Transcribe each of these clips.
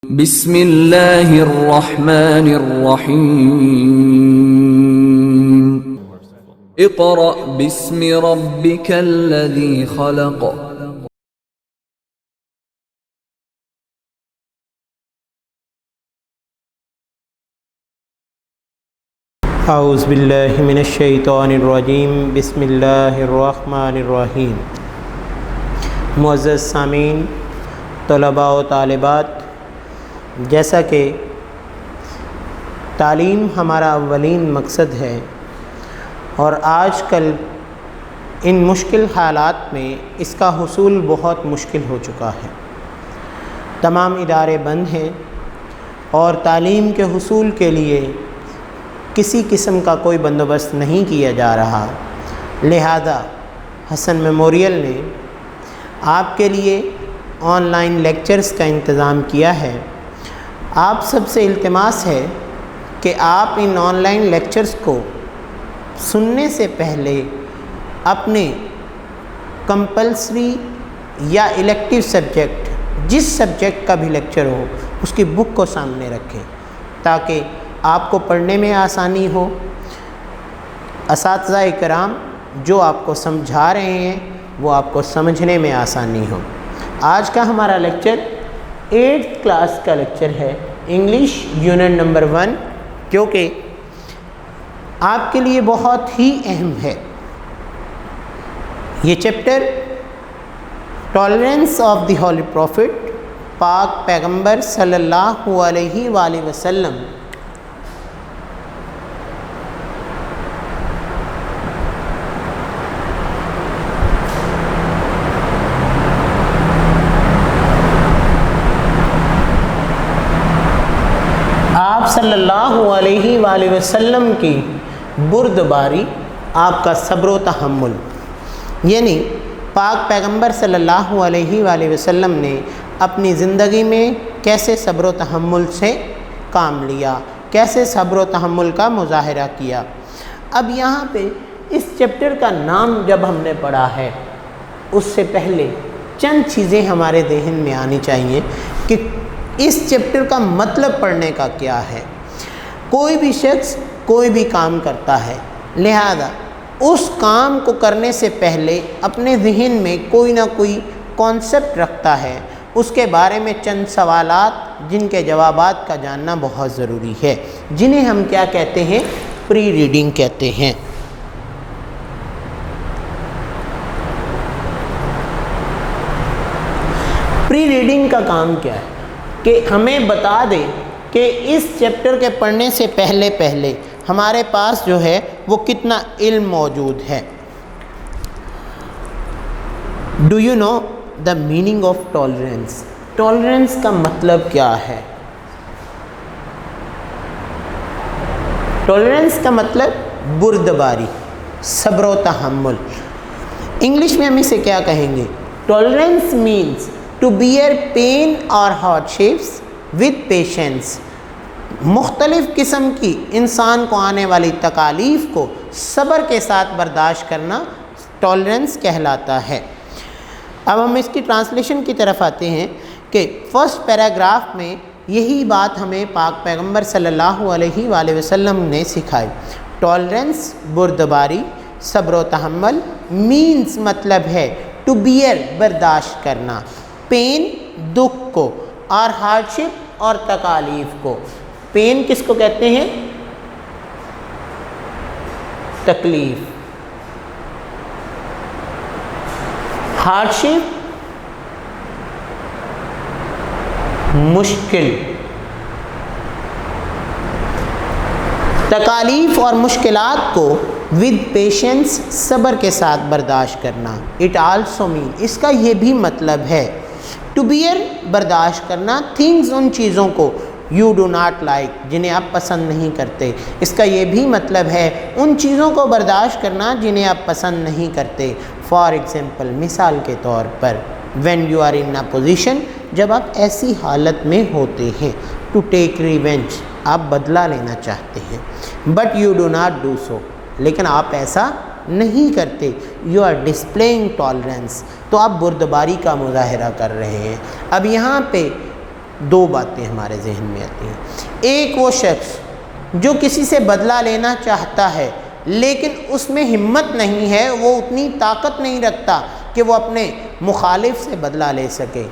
بسم اللہ الرحمن الرحیم اقرأ باسم ربک الذی خلق اعوذ باللہ من الشیطان الرجیم بسم اللہ الرحمن الرحیم۔ معزز سامعین، طلباء و طالبات، جیسا کہ تعلیم ہمارا اولین مقصد ہے اور آج کل ان مشکل حالات میں اس کا حصول بہت مشکل ہو چکا ہے۔ تمام ادارے بند ہیں اور تعلیم کے حصول کے لیے کسی قسم کا کوئی بندوبست نہیں کیا جا رہا، لہذا حسن میموریل نے آپ کے لیے آن لائن لیکچرز کا انتظام کیا ہے۔ آپ سب سے التماس ہے کہ آپ ان آن لائن لیکچرز کو سننے سے پہلے اپنے کمپلسری یا الیکٹیو سبجیکٹ، جس سبجیکٹ کا بھی لیکچر ہو، اس کی بک کو سامنے رکھیں تاکہ آپ کو پڑھنے میں آسانی ہو۔ اساتذہ کرام جو آپ کو سمجھا رہے ہیں وہ آپ کو سمجھنے میں آسانی ہو۔ آج کا ہمارا لیکچر 8th کلاس کا لیکچر ہے، انگلش یونٹ نمبر 1، جو کہ آپ کے لیے بہت ہی اہم ہے۔ یہ chapter tolerance of the holy prophet, پاک پیغمبر صلی اللہ علیہ وآلہ وسلم آپ صلی اللہ علیہ وآلہ وسلم کی بردباری، آپ کا صبر و تحمل، یعنی پاک پیغمبر صلی اللہ علیہ وآلہ وسلم نے اپنی زندگی میں کیسے صبر و تحمل سے کام لیا، کیسے صبر و تحمل کا مظاہرہ کیا۔ اب یہاں پہ اس چیپٹر کا نام جب ہم نے پڑھا ہے، اس سے پہلے چند چیزیں ہمارے ذہن میں آنی چاہیے کہ اس چیپٹر کا مطلب پڑھنے کا کیا ہے۔ کوئی بھی شخص کوئی بھی کام کرتا ہے، لہذا اس کام کو کرنے سے پہلے اپنے ذہن میں کوئی نہ کوئی کانسیپٹ رکھتا ہے، اس کے بارے میں چند سوالات جن کے جوابات کا جاننا بہت ضروری ہے، جنہیں ہم کیا کہتے ہیں؟ پری ریڈنگ کہتے ہیں۔ پری ریڈنگ کا کام کیا ہے کہ ہمیں بتا دے کہ اس چیپٹر کے پڑھنے سے پہلے ہمارے پاس جو ہے وہ کتنا علم موجود ہے۔ Do you know the meaning of tolerance? Tolerance کا مطلب کیا ہے؟ ٹالرنس کا مطلب بردباری، صبر و تحمل۔ انگلش میں ہم اسے کیا کہیں گے؟ Tolerance means to bear pain or hardships with patience۔ مختلف قسم کی انسان کو آنے والی تکالیف کو صبر کے ساتھ برداشت کرنا ٹالرنس کہلاتا ہے۔ اب ہم اس کی ٹرانسلیشن کی طرف آتے ہیں کہ فرسٹ پیراگراف میں یہی بات ہمیں پاک پیغمبر صلی اللہ علیہ وآلہ وسلم نے سکھائی۔ ٹالرنس بردباری، صبر و تحمل، مینس مطلب ہے ٹو بیئر برداشت کرنا، پین دکھ کو، اور ہارڈشپ اور تکالیف کو۔ پین کس کو کہتے ہیں؟ تکلیف۔ ہارڈشپ مشکل۔ تکالیف اور مشکلات کو ود پیشنس، صبر کے ساتھ برداشت کرنا۔ اٹ آلسو مین، اس کا یہ بھی مطلب ہے ٹو بیئر، برداشت کرنا، تھنگز، ان چیزوں کو، یو ڈو ناٹ لائک، جنہیں آپ پسند نہیں کرتے۔ اس کا یہ بھی مطلب ہے ان چیزوں کو برداشت کرنا جنہیں آپ پسند نہیں کرتے۔ فار ایگزامپل، مثال کے طور پر، when you are in a position, جب آپ ایسی حالت میں ہوتے ہیں، ٹو ٹیک ریونج، آپ بدلہ لینا چاہتے ہیں، but you do not do so, لیکن آپ ایسا نہیں کرتے، یو آر ڈسپلینگ ٹالرنس، تو آپ بردباری کا مظاہرہ کر رہے ہیں۔ اب یہاں پہ دو باتیں ہمارے ذہن میں آتی ہیں۔ ایک وہ شخص جو کسی سے بدلہ لینا چاہتا ہے لیکن اس میں ہمت نہیں ہے، وہ اتنی طاقت نہیں رکھتا کہ وہ اپنے مخالف سے بدلہ لے سکے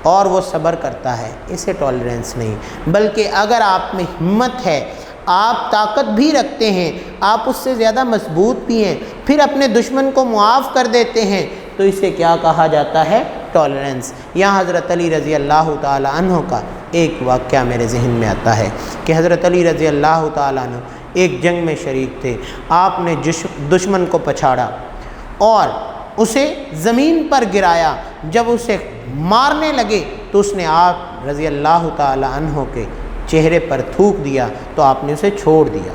اور وہ صبر کرتا ہے، اسے ٹالرنس نہیں۔ بلکہ اگر آپ میں ہمت ہے، آپ طاقت بھی رکھتے ہیں، آپ اس سے زیادہ مضبوط بھی ہیں، پھر اپنے دشمن کو معاف کر دیتے ہیں، تو اسے کیا کہا جاتا ہے؟ ٹالرنس۔ یہاں حضرت علی رضی اللہ تعالی عنہ کا ایک واقعہ میرے ذہن میں آتا ہے کہ حضرت علی رضی اللہ تعالیٰ عنہ ایک جنگ میں شریک تھے۔ آپ نے دشمن کو پچھاڑا اور اسے زمین پر گرایا۔ جب اسے مارنے لگے تو اس نے آپ رضی اللہ تعالی عنہ کے چہرے پر تھوک دیا، تو آپ نے اسے چھوڑ دیا۔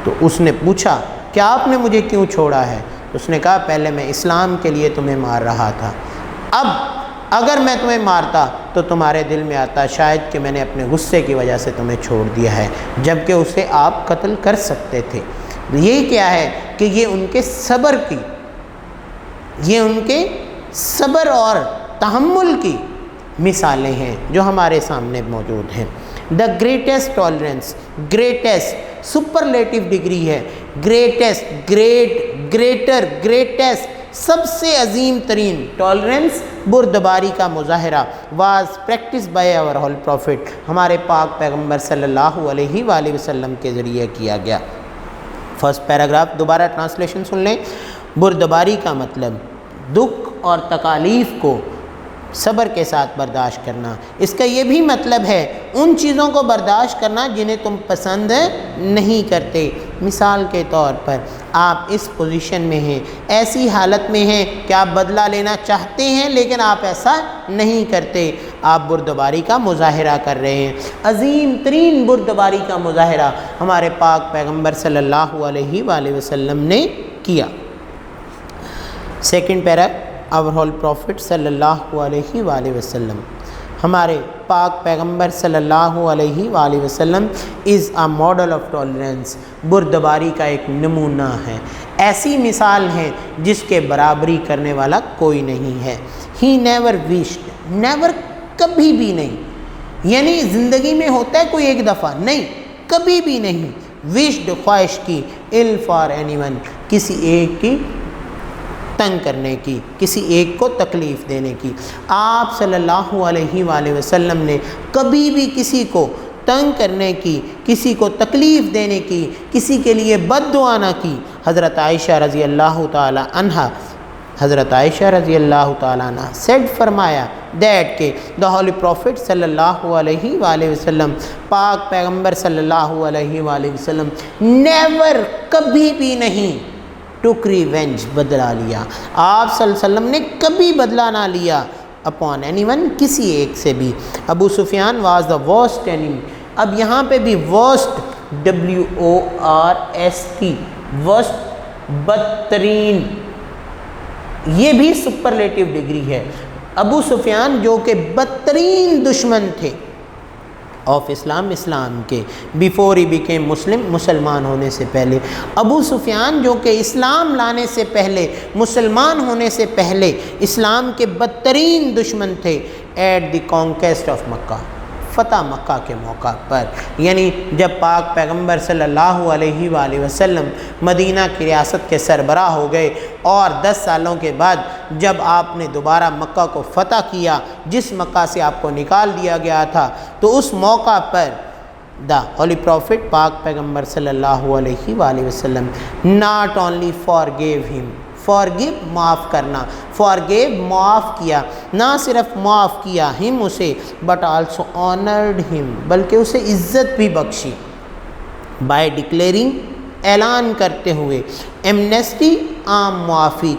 تو اس نے پوچھا کہ آپ نے مجھے کیوں چھوڑا ہے؟ اس نے کہا پہلے میں اسلام کے لیے تمہیں مار رہا تھا، اب اگر میں تمہیں مارتا تو تمہارے دل میں آتا شاید کہ میں نے اپنے غصے کی وجہ سے تمہیں چھوڑ دیا ہے، جبکہ اسے آپ قتل کر سکتے تھے۔ یہ کیا ہے کہ یہ ان کے صبر اور تحمل کی مثالیں ہیں جو ہمارے سامنے موجود ہیں۔ The greatest tolerance, greatest superlative degree ہے، گریٹسٹ، گریٹر، گریٹسٹ، سب سے عظیم ترین ٹالرنس، بردباری کا مظاہرہ was practice by our holy prophet, ہمارے پاک پیغمبر صلی اللہ علیہ وآلہ وسلم کے ذریعے کیا گیا۔ فرسٹ پیراگراف دوبارہ ٹرانسلیشن سن لیں۔ بردباری کا مطلب دکھ اور تکالیف کو صبر کے ساتھ برداشت کرنا۔ اس کا یہ بھی مطلب ہے ان چیزوں کو برداشت کرنا جنہیں تم پسند نہیں کرتے۔ مثال کے طور پر آپ اس پوزیشن میں ہیں، ایسی حالت میں ہیں کہ آپ بدلہ لینا چاہتے ہیں لیکن آپ ایسا نہیں کرتے، آپ بردباری کا مظاہرہ کر رہے ہیں۔ عظیم ترین بردباری کا مظاہرہ ہمارے پاک پیغمبر صلی اللہ علیہ وآلہ وسلم نے کیا۔ Second para, our holy prophet صلی اللہ علیہ وآلہ وسلم، ہمارے پاک پیغمبر صلی اللہ علیہ وآلہ وسلم از اے ماڈل آف ٹالرنس، بردباری کا ایک نمونہ ہے، ایسی مثال ہے جس کے برابری کرنے والا کوئی نہیں ہے۔ ہی نیور وشڈ، نیور کبھی بھی نہیں، یعنی زندگی میں ہوتا ہے کوئی ایک دفعہ، نہیں کبھی بھی نہیں، وشڈ خواہش کی، ill فار اینی ون، کسی ایک کی تنگ کرنے کی، کسی ایک کو تکلیف دینے کی۔ آپ صلی اللہ علیہ وآلہ وسلم نے کبھی بھی کسی کو تنگ کرنے کی، کسی کو تکلیف دینے کی، کسی کے لیے بد دعا نہ کی۔ حضرت عائشہ رضی اللہ تعالی عنہ سیڈ فرمایا دیٹ کہ دا ہولی پروفٹ صلی اللہ علیہ وآلہ وسلم، پاک پیغمبر صلی اللہ علیہ وآلہ وسلم نیور، کبھی بھی نہیں ٹوک ریونج، بدلہ لیا۔ آپ صلی اللہ علیہ وسلم نے کبھی بدلہ نہ لیا اپون اینی ون، کسی ایک سے بھی۔ ابو سفیان واز دا ورسٹ اینیمی، اب یہاں پہ بھی ورسٹ، WORST، ورسٹ، بدترین، یہ بھی سپرلیٹو ڈگری ہے۔ ابو سفیان جو کہ بدترین دشمن تھے آف اسلام، اسلام کے، بیفور ہی بیکیم مسلم، مسلمان ہونے سے پہلے، ابو سفیان جو کہ اسلام لانے سے پہلے، مسلمان ہونے سے پہلے اسلام کے بدترین دشمن تھے۔ ایٹ دی کانکیسٹ آف مکہ، فتح مکہ کے موقع پر، یعنی جب پاک پیغمبر صلی اللہ علیہ وآلہ وسلم مدینہ کی ریاست کے سربراہ ہو گئے اور 10 سالوں کے بعد جب آپ نے دوبارہ مکہ کو فتح کیا، جس مکہ سے آپ کو نکال دیا گیا تھا، تو اس موقع پر دا ہولی پروفٹ پاک پیغمبر صلی اللہ علیہ وآلہ وسلم ناٹ اونلی فارگیو ہم، فارگیو معاف کرنا، فارگیو معاف کیا، نہ صرف معاف کیا ہم اسے، بٹ آلسو آنرڈ ہم، بلکہ اسے عزت بھی بخشی، بائی ڈکلیئرنگ، اعلان کرتے ہوئے، ایمنیسٹی، عام معافی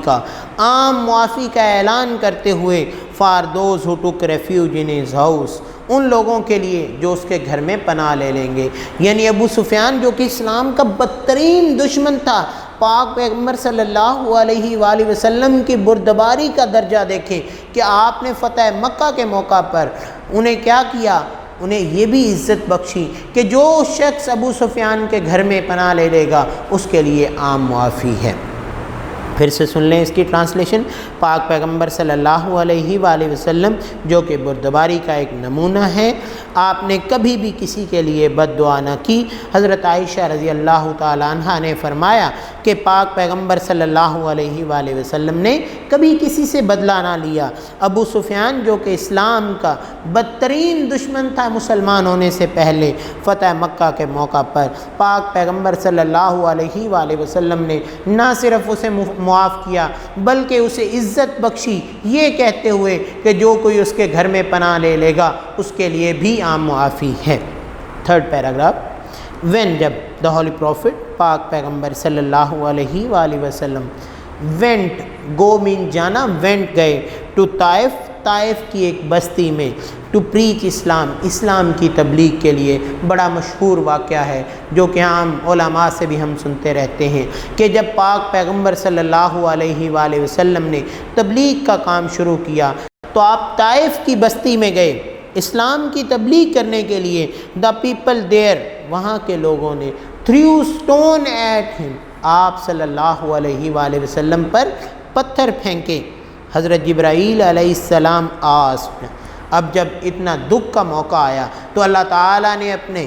کا اعلان کرتے ہوئے، for those who took refuge in his house, ان لوگوں کے لیے جو اس کے گھر میں پناہ لے لیں گے۔ یعنی ابو سفیان جو کہ اسلام کا بدترین دشمن تھا، پاک پیغمبر صلی اللہ علیہ وآلہ وسلم کی بردباری کا درجہ دیکھیں کہ آپ نے فتح مکہ کے موقع پر انہیں کیا کیا، انہیں یہ بھی عزت بخشی کہ جو شخص ابو سفیان کے گھر میں پناہ لے لے گا اس کے لیے عام معافی ہے۔ پھر سے سن لیں اس کی ٹرانسلیشن۔ پاک پیغمبر صلی اللہ علیہ وآلہ وسلم جو کہ بردباری کا ایک نمونہ ہے، آپ نے کبھی بھی کسی کے لیے بد دعا نہ کی۔ حضرت عائشہ رضی اللہ تعالیٰ عنہ نے فرمایا کہ پاک پیغمبر صلی اللہ علیہ وآلہ وسلم نے کبھی کسی سے بدلہ نہ لیا۔ ابو سفیان جو کہ اسلام کا بدترین دشمن تھا مسلمان ہونے سے پہلے، فتح مکہ کے موقع پر پاک پیغمبر صلی اللہ علیہ وآلہ وسلم نے نہ صرف اسے معاف کیا بلکہ اسے عزت بخشی، یہ کہتے ہوئے کہ جو کوئی اس کے گھر میں پناہ لے لے گا اس کے لیے بھی عام معافی ہے۔ تھرڈ پیراگراف، وین جب دا ہولی پروفٹ پاک پیغمبر صلی اللہ علیہ وآلہ وسلم وینٹ، گو مین جانا، وینٹ گئے، ٹو طائف، طائف کی ایک بستی میں، ٹو پریچ اسلام، اسلام کی تبلیغ کے لیے۔ بڑا مشہور واقعہ ہے جو کہ عام علماء سے بھی ہم سنتے رہتے ہیں کہ جب پاک پیغمبر صلی اللہ علیہ وآلہ وسلم نے تبلیغ کا کام شروع کیا تو آپ طائف کی بستی میں گئے اسلام کی تبلیغ کرنے کے لیے۔ دا پیپل دیر، وہاں کے لوگوں نے تھریو اسٹون ایٹ ہم، آپ صلی اللہ علیہ وآلہ وسلم پر پتھر پھینکے۔ حضرت جبرائیل علیہ السلام آسکڈ، اب جب اتنا دکھ کا موقع آیا تو اللہ تعالیٰ نے اپنے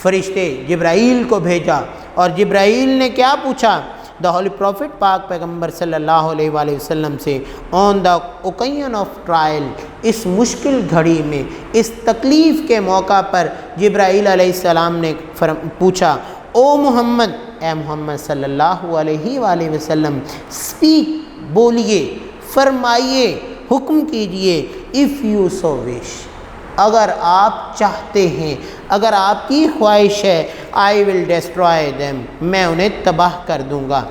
فرشتے جبرائیل کو بھیجا، اور جبرائیل نے کیا پوچھا دا ہولی پروفٹ پاک پیغمبر صلی اللہ علیہ وآلہ وسلم سے، آن دا اوکیزن آف ٹرائل، اس مشکل گھڑی میں، اس تکلیف کے موقع پر جبرائیل علیہ السلام نے پوچھا، او محمد، اے محمد صلی اللہ علیہ وآلہ وسلم، اسپیک، بولیے، فرمائیے، حکم کیجئے، اف یو سو وش، اگر آپ چاہتے ہیں، اگر آپ کی خواہش ہے، آئی ول ڈسٹرائے دیم، میں انہیں تباہ کر دوں گا۔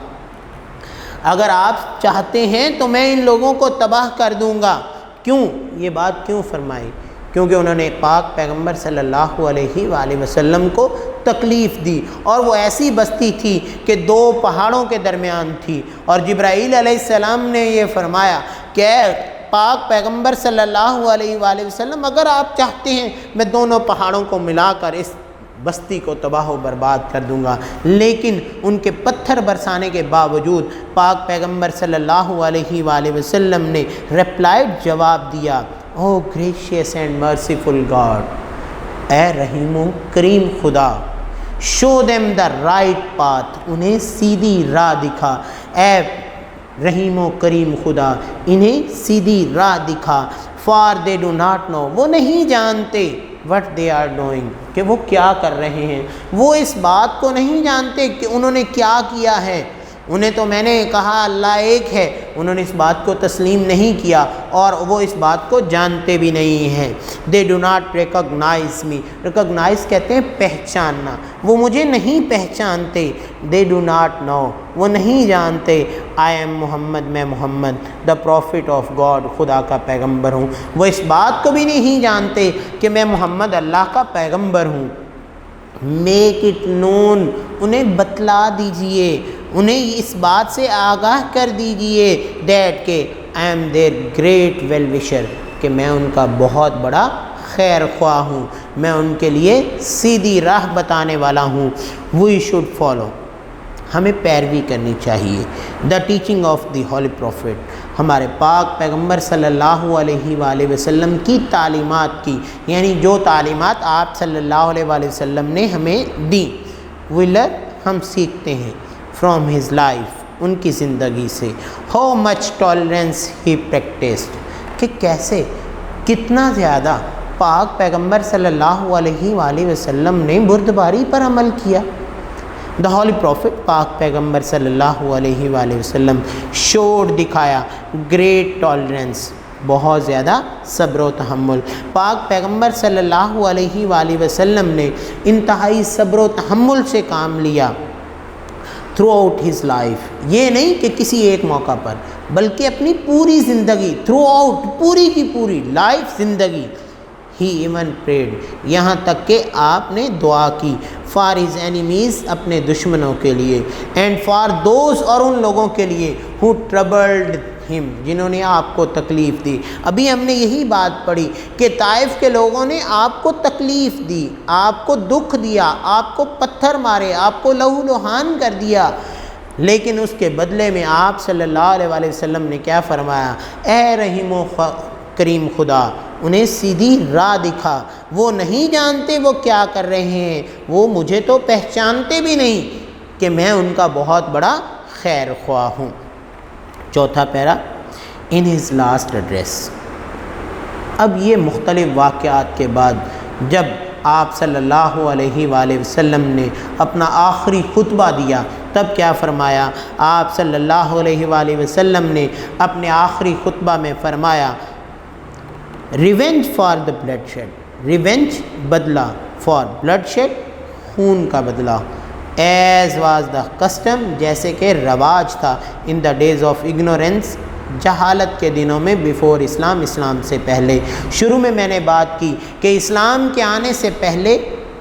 اگر آپ چاہتے ہیں تو میں ان لوگوں کو تباہ کر دوں گا۔ کیوں یہ بات کیوں فرمائی؟ کیونکہ انہوں نے پاک پیغمبر صلی اللہ علیہ وآلہ وسلم کو تکلیف دی، اور وہ ایسی بستی تھی کہ دو پہاڑوں کے درمیان تھی، اور جبرائیل علیہ السلام نے یہ فرمایا کہ پاک پیغمبر صلی اللہ علیہ وآلہ وسلم اگر آپ چاہتے ہیں میں دونوں پہاڑوں کو ملا کر اس بستی کو تباہ و برباد کر دوں گا۔ لیکن ان کے پتھر برسانے کے باوجود پاک پیغمبر صلی اللہ علیہ وآلہ وسلم نے ریپلائڈ، جواب دیا، او گریشیس اینڈ مرسیفل گاڈ، اے رحیم و کریم خدا، show them the right path, انہیں سیدھی راہ دکھا، اے رحیم و کریم خدا انہیں سیدھی راہ دکھا، for they do not know, وہ نہیں جانتے، وٹ دے آر ڈوئنگ، کہ وہ کیا کر رہے ہیں، وہ اس بات کو نہیں جانتے کہ انہوں نے کیا کیا ہے۔ انہیں تو میں نے کہا اللہ ایک ہے، انہوں نے اس بات کو تسلیم نہیں کیا اور وہ اس بات کو جانتے بھی نہیں ہیں۔ They do not recognise me, recognise کہتے ہیں پہچاننا، وہ مجھے نہیں پہچانتے۔ دے ڈو ناٹ نو، وہ نہیں جانتے۔ آئی ایم محمد، میں محمد، دا پروفٹ آف گاڈ، خدا کا پیغمبر ہوں۔ وہ اس بات کو بھی نہیں جانتے کہ میں محمد اللہ کا پیغمبر ہوں۔ میک اٹ نون، انہیں بتلا دیجئے، انہیں اس بات سے آگاہ کر دیجئے، دیٹ کہ I am their great well wisher, کہ میں ان کا بہت بڑا خیر خواہ ہوں، میں ان کے لیے سیدھی راہ بتانے والا ہوں۔ وی شوڈ فالو، ہمیں پیروی کرنی چاہیے، the teaching of the Holi prophet, ہمارے پاک پیغمبر صلی اللہ علیہ وآلہ وسلم کی تعلیمات کی، یعنی جو تعلیمات آپ صلی اللہ علیہ وآلہ وسلم نے ہمیں دی، وی لرن، ہم سیکھتے ہیں، فرام ہز لائف، ان کی زندگی سے، how much tolerance he practised, کہ کیسے، کتنا زیادہ پاک پیغمبر صلی اللہ علیہ وآلہ وسلم نے بردباری پر عمل کیا۔ دا ہولی پروفٹ پاک پیغمبر صلی اللہ علیہ وآلہ وسلم شوڈ، دکھایا، گریٹ ٹالرنس، بہت زیادہ صبر و تحمل۔ پاک پیغمبر صلی اللہ علیہ وآلہ وسلم نے انتہائی صبر و تحمل سے کام لیا تھرو آؤٹ ہز لائف، یہ نہیں کہ کسی ایک موقع پر بلکہ اپنی پوری زندگی، تھرو آؤٹ، پوری کی پوری لائف، زندگی۔ ہی ایون پریڈ، یہاں تک کہ آپ نے دعا کی، فار ہز اینیمیز، اپنے دشمنوں کے لیے، اینڈ فار دوز، اور ان لوگوں کے لیے، ہو ٹربلڈ ہم، جنہوں نے آپ کو تکلیف دی۔ ابھی ہم نے یہی بات پڑھی کہ طائف کے لوگوں نے آپ کو تکلیف دی، آپ کو دکھ دیا، آپ کو پتھر مارے، آپ کو لہو لہان کر دیا، لیکن اس کے بدلے میں آپ صلی اللہ علیہ وآلہ وسلم نے کیا فرمایا؟ اے رحیم و کریم خدا، انہیں سیدھی راہ دکھا، وہ نہیں جانتے وہ کیا کر رہے ہیں، وہ مجھے تو پہچانتے بھی نہیں کہ میں ان کا بہت بڑا خیر خواہ ہوں۔ چوتھا پیرا، ان ہز لاسٹ ایڈریس۔ اب یہ مختلف واقعات کے بعد جب آپ صلی اللہ علیہ وآلہ وسلم نے اپنا آخری خطبہ دیا، تب کیا فرمایا؟ آپ صلی اللہ علیہ وآلہ وسلم نے اپنے آخری خطبہ میں فرمایا، revenge for the bloodshed, revenge بدلہ، فار بلڈ شیڈ خون کا بدلہ، ایز واز دا کسٹم جیسے کہ رواج تھا، ان دا ڈیز آف اگنورینس جہالت کے دنوں میں، بیفور اسلام، اسلام سے پہلے۔ شروع میں نے بات کی کہ اسلام کے آنے سے پہلے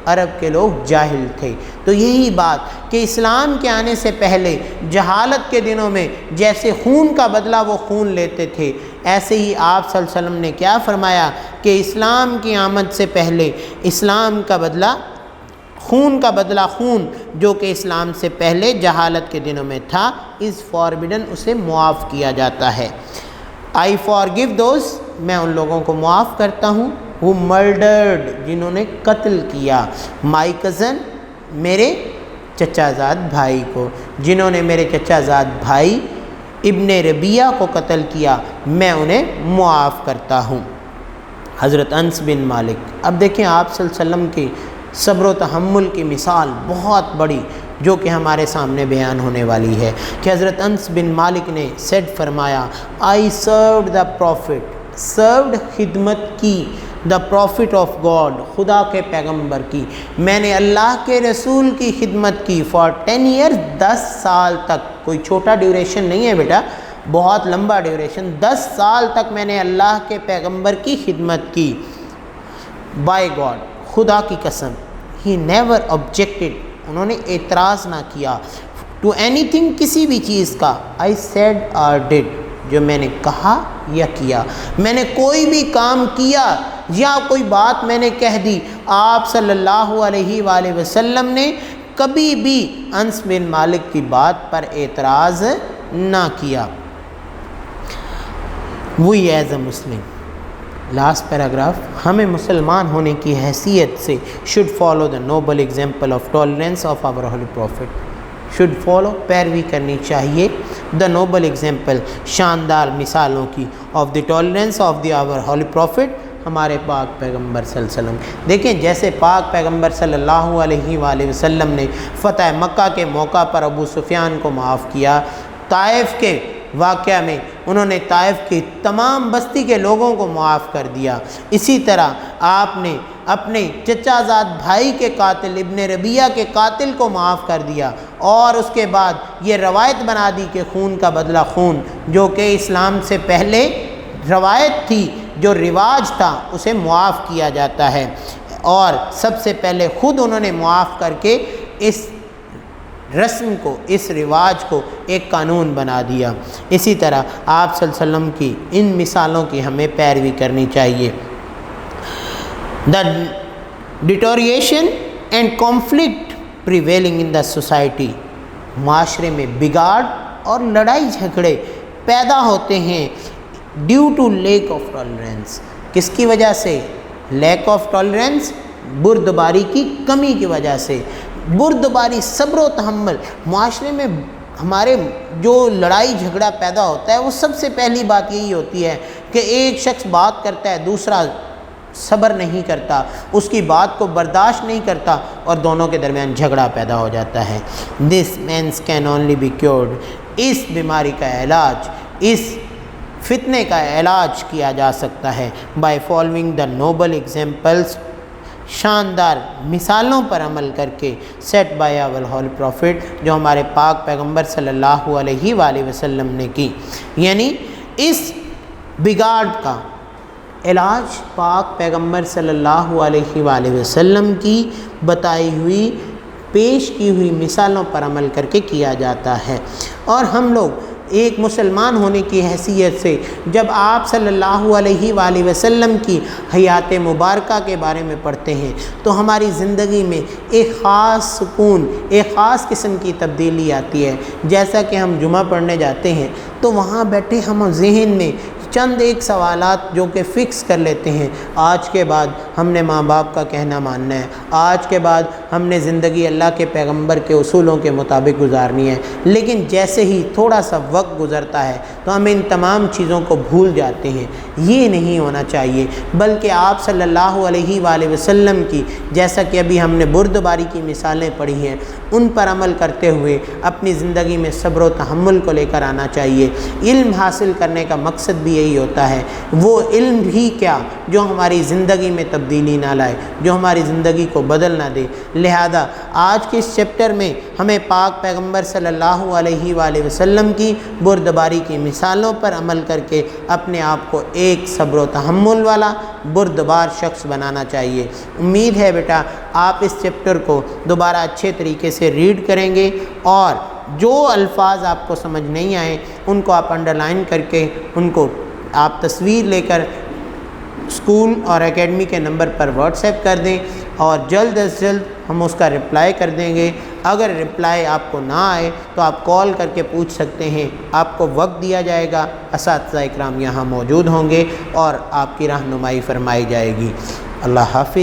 عرب کے لوگ جاہل تھے، تو یہی بات کہ اسلام کے آنے سے پہلے جہالت کے دنوں میں جیسے خون کا بدلہ وہ خون لیتے تھے، ایسے ہی آپ صلی اللہ علیہ وسلم نے کیا فرمایا کہ اسلام کی آمد سے پہلے اسلام کا بدلہ، خون کا بدلہ خون جو کہ اسلام سے پہلے جہالت کے دنوں میں تھا، از فاربیڈن، اسے معاف کیا جاتا ہے۔ آئی فارگیو دوز، میں ان لوگوں کو معاف کرتا ہوں، وہ مرڈرڈ، جنہوں نے قتل کیا، مائی کزن، میرے چچا زاد بھائی کو، جنہوں نے میرے چچا زاد بھائی ابن ربیعہ کو قتل کیا، میں انہیں معاف کرتا ہوں۔ حضرت انس بن مالک، اب دیکھیں آپ صلی اللہ علیہ وسلم کی صبر و تحمل کی مثال بہت بڑی جو کہ ہمارے سامنے بیان ہونے والی ہے کہ حضرت انس بن مالک نے سیڈ فرمایا، آئی سروڈ دا پروفٹ، سروڈ خدمت کی، دا پروفٹ آف گاڈ، خدا کے پیغمبر کی، میں نے اللہ کے رسول کی خدمت کی، فار 10 ایئرز، 10 سال تک، کوئی چھوٹا ڈیوریشن نہیں ہے بیٹا، بہت لمبا ڈیوریشن، 10 سال تک میں نے اللہ کے پیغمبر کی خدمت کی، بائی گاڈ، خدا کی قسم، ہی نیور آبجیکٹڈ، انہوں نے اعتراض نہ کیا، ٹو اینی تھنگ، کسی بھی چیز کا، آئی سیڈ اور ڈڈ، جو میں نے کہا یا کیا، میں نے کوئی بھی کام کیا یا کوئی بات میں نے کہہ دی، آپ صلی اللہ علیہ وآلہ وسلم نے کبھی بھی انس بن مالک کی بات پر اعتراض نہ کیا۔ We as a Muslim, last paragraph, ہمیں مسلمان ہونے کی حیثیت سے should follow the noble example of tolerance of our holy prophet, should follow, پیروی کرنی چاہیے، دا نوبل ایگزامپل، شاندار مثالوں کی، of the tolerance of the our holy prophet, ہمارے پاک پیغمبر صلی اللہ علیہ وسلم۔ دیکھیں جیسے پاک پیغمبر صلی اللہ علیہ وآلہ وسلم نے فتح مکہ کے موقع پر ابو سفیان کو معاف کیا، طائف کے واقعہ میں انہوں نے طائف کی تمام بستی کے لوگوں کو معاف کر دیا، اسی طرح آپ نے اپنے چچا زاد بھائی کے قاتل ابن ربیعہ کے قاتل کو معاف کر دیا، اور اس کے بعد یہ روایت بنا دی کہ خون کا بدلہ خون، جو کہ اسلام سے پہلے روایت تھی، جو رواج تھا، اسے معاف کیا جاتا ہے، اور سب سے پہلے خود انہوں نے معاف کر کے اس رسم کو، اس رواج کو ایک قانون بنا دیا۔ اسی طرح آپ صلی اللہ علیہ وسلم کی ان مثالوں کی ہمیں پیروی کرنی چاہیے۔ The deterioration and conflict prevailing in the society, معاشرے میں بگاڑ اور لڑائی جھگڑے پیدا ہوتے ہیں due to lack of tolerance, کس کی وجہ سے؟ لیک آف ٹالرنس، بردباری کی کمی کی وجہ سے، بردباری، صبر و تحمل، معاشرے میں ہمارے جو لڑائی جھگڑا پیدا ہوتا ہے وہ سب سے پہلی بات یہی ہوتی ہے کہ ایک شخص بات کرتا ہے، دوسرا صبر نہیں کرتا، اس کی بات کو برداشت نہیں کرتا، اور دونوں کے درمیان جھگڑا پیدا ہو جاتا ہے۔ This means can only be cured, اس بیماری کا علاج، اس فتنے کا علاج کیا جا سکتا ہے by following the noble examples, شاندار مثالوں پر عمل کر کے، set by our holy prophet, جو ہمارے پاک پیغمبر صلی اللہ علیہ وآلہ وسلم نے کی، یعنی اس بگاڑ کا علاج پاک پیغمبر صلی اللہ علیہ وآلہ وسلم کی بتائی ہوئی، پیش کی ہوئی مثالوں پر عمل کر کے کیا جاتا ہے۔ اور ہم لوگ ایک مسلمان ہونے کی حیثیت سے جب آپ صلی اللہ علیہ وآلہ وسلم کی حیات مبارکہ کے بارے میں پڑھتے ہیں تو ہماری زندگی میں ایک خاص سکون، ایک خاص قسم کی تبدیلی آتی ہے۔ جیسا کہ ہم جمعہ پڑھنے جاتے ہیں تو وہاں بیٹھے ہم ذہن میں چند ایک سوالات جو کہ فکس کر لیتے ہیں، آج کے بعد ہم نے ماں باپ کا کہنا ماننا ہے، آج کے بعد ہم نے زندگی اللہ کے پیغمبر کے اصولوں کے مطابق گزارنی ہے۔ لیکن جیسے ہی تھوڑا سا وقت گزرتا ہے تو ہم ان تمام چیزوں کو بھول جاتے ہیں۔ یہ نہیں ہونا چاہیے، بلکہ آپ صلی اللہ علیہ وآلہ وسلم کی، جیسا کہ ابھی ہم نے بردباری کی مثالیں پڑھی ہیں، ان پر عمل کرتے ہوئے اپنی زندگی میں صبر و تحمل کو لے کر آنا چاہیے۔ علم حاصل کرنے کا مقصد بھی یہی ہوتا ہے، وہ علم بھی کیا جو ہماری زندگی میں تبدیلی نہ لائے، جو ہماری زندگی کو بدل نہ دے۔ لہذا آج کے اس چیپٹر میں ہمیں پاک پیغمبر صلی اللہ علیہ وآلہ وسلم کی بردباری کی مثالوں پر عمل کر کے اپنے آپ کو ایک صبر و تحمل والا بردبار شخص بنانا چاہیے۔ امید ہے بیٹا آپ اس چیپٹر کو دوبارہ اچھے طریقے سے ریڈ کریں گے، اور جو الفاظ آپ کو سمجھ نہیں آئے ان کو آپ انڈرلائن کر کے ان کو آپ تصویر لے کر اسکول اور اکیڈمی کے نمبر پر واٹس ایپ کر دیں، اور جلد از جلد ہم اس کا رپلائی کر دیں گے۔ اگر رپلائی آپ کو نہ آئے تو آپ کال کر کے پوچھ سکتے ہیں، آپ کو وقت دیا جائے گا، اساتذہ اکرام یہاں موجود ہوں گے اور آپ کی رہنمائی فرمائی جائے گی۔ اللہ حافظ۔